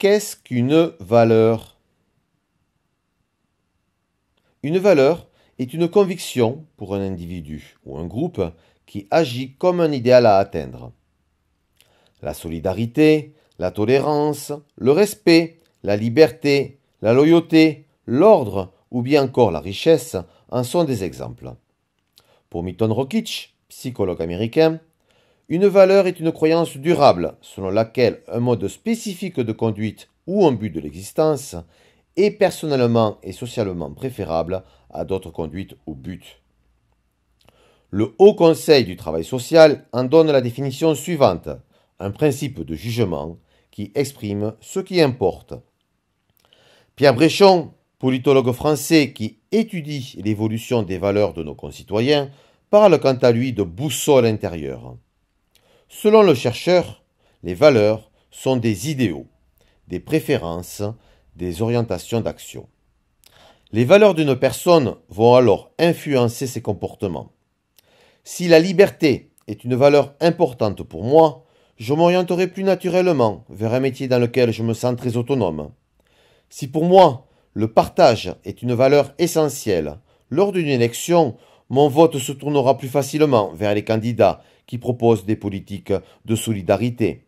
Qu'est-ce qu'une valeur? Une valeur est une conviction pour un individu ou un groupe qui agit comme un idéal à atteindre. La solidarité, la tolérance, le respect, la liberté, la loyauté, l'ordre ou bien encore la richesse en sont des exemples. Pour Milton Rockich, psychologue américain, une valeur est une croyance durable selon laquelle un mode spécifique de conduite ou un but de l'existence est personnellement et socialement préférable à d'autres conduites ou buts. Le Haut Conseil du travail social en donne la définition suivante, un principe de jugement qui exprime ce qui importe. Pierre Bréchon, politologue français qui étudie l'évolution des valeurs de nos concitoyens, parle quant à lui de boussole intérieure. Selon le chercheur, les valeurs sont des idéaux, des préférences, des orientations d'action. Les valeurs d'une personne vont alors influencer ses comportements. Si la liberté est une valeur importante pour moi, je m'orienterai plus naturellement vers un métier dans lequel je me sens très autonome. Si pour moi, le partage est une valeur essentielle, lors d'une élection, mon vote se tournera plus facilement vers les candidats qui proposent des politiques de solidarité.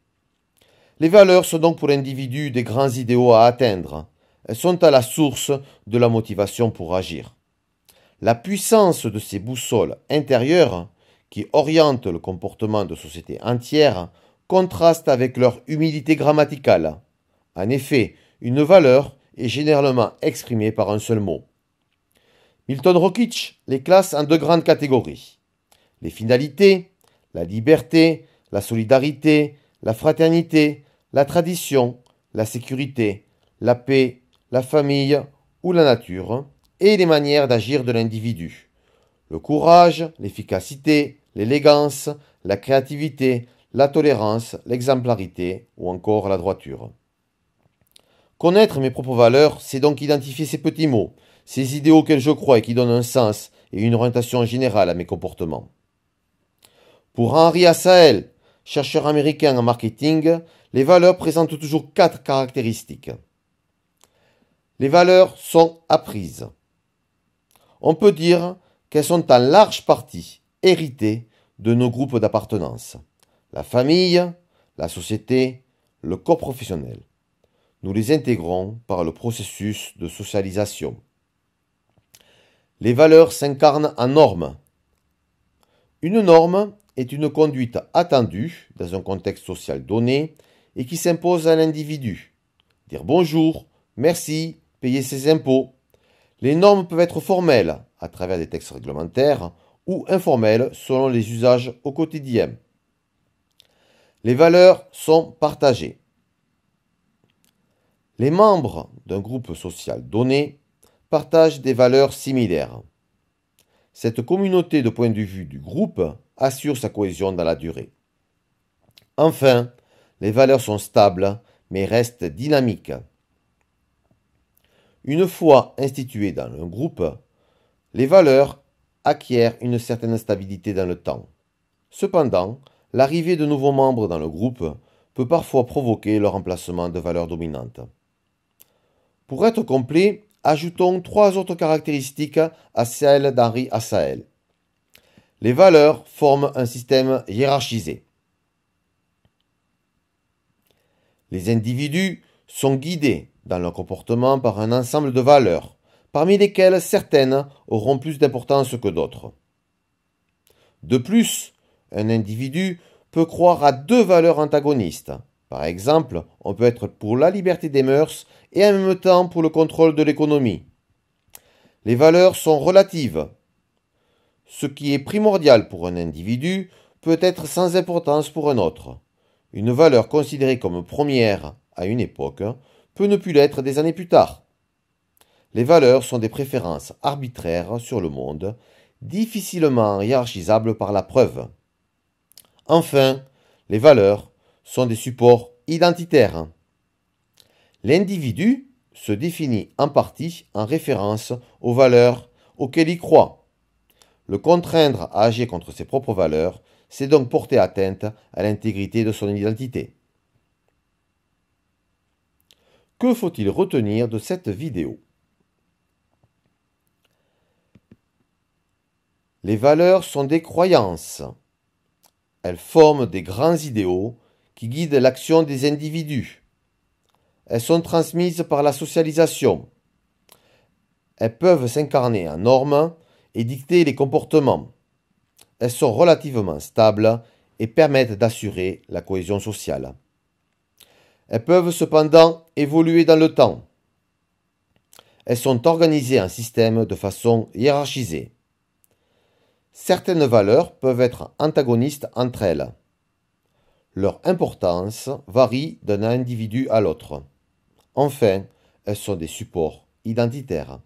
Les valeurs sont donc pour l'individu des grands idéaux à atteindre. Elles sont à la source de la motivation pour agir. La puissance de ces boussoles intérieures, qui orientent le comportement de sociétés entières, contraste avec leur humilité grammaticale. En effet, une valeur est généralement exprimée par un seul mot. Milton Rockich les classe en deux grandes catégories. Les finalités, la liberté, la solidarité, la fraternité, la tradition, la sécurité, la paix, la famille ou la nature, et les manières d'agir de l'individu. Le courage, l'efficacité, l'élégance, la créativité, la tolérance, l'exemplarité ou encore la droiture. Connaître mes propres valeurs, c'est donc identifier ces petits mots, ces idéaux auxquels je crois et qui donnent un sens et une orientation générale à mes comportements. Pour Henry Asael, chercheur américain en marketing, les valeurs présentent toujours 4 caractéristiques. Les valeurs sont apprises. On peut dire qu'elles sont en large partie héritées de nos groupes d'appartenance. La famille, la société, le corps professionnel. Nous les intégrons par le processus de socialisation. Les valeurs s'incarnent en normes. Une norme est une conduite attendue dans un contexte social donné et qui s'impose à l'individu. Dire bonjour, merci, payer ses impôts. Les normes peuvent être formelles à travers des textes réglementaires ou informelles selon les usages au quotidien. Les valeurs sont partagées. Les membres d'un groupe social donné partagent des valeurs similaires. Cette communauté de point de vue du groupe assure sa cohésion dans la durée. Enfin, les valeurs sont stables mais restent dynamiques. Une fois instituées dans un groupe, les valeurs acquièrent une certaine stabilité dans le temps. Cependant, l'arrivée de nouveaux membres dans le groupe peut parfois provoquer le remplacement de valeurs dominantes. Pour être complet, ajoutons 3 autres caractéristiques à celles d'Henry Asael. Les valeurs forment un système hiérarchisé. Les individus sont guidés dans leur comportement par un ensemble de valeurs, parmi lesquelles certaines auront plus d'importance que d'autres. De plus, un individu peut croire à 2 valeurs antagonistes. Par exemple, on peut être pour la liberté des mœurs et en même temps pour le contrôle de l'économie. Les valeurs sont relatives. Ce qui est primordial pour un individu peut être sans importance pour un autre. Une valeur considérée comme première à une époque peut ne plus l'être des années plus tard. Les valeurs sont des préférences arbitraires sur le monde, difficilement hiérarchisables par la preuve. Enfin, les valeurs sont des supports identitaires. L'individu se définit en partie en référence aux valeurs auxquelles il croit. Le contraindre à agir contre ses propres valeurs, c'est donc porter atteinte à l'intégrité de son identité. Que faut-il retenir de cette vidéo? Les valeurs sont des croyances. Elles forment des grands idéaux qui guident l'action des individus. Elles sont transmises par la socialisation. Elles peuvent s'incarner en normes et dicter les comportements. Elles sont relativement stables et permettent d'assurer la cohésion sociale. Elles peuvent cependant évoluer dans le temps. Elles sont organisées en systèmes de façon hiérarchisée. Certaines valeurs peuvent être antagonistes entre elles. Leur importance varie d'un individu à l'autre. Enfin, elles sont des supports identitaires.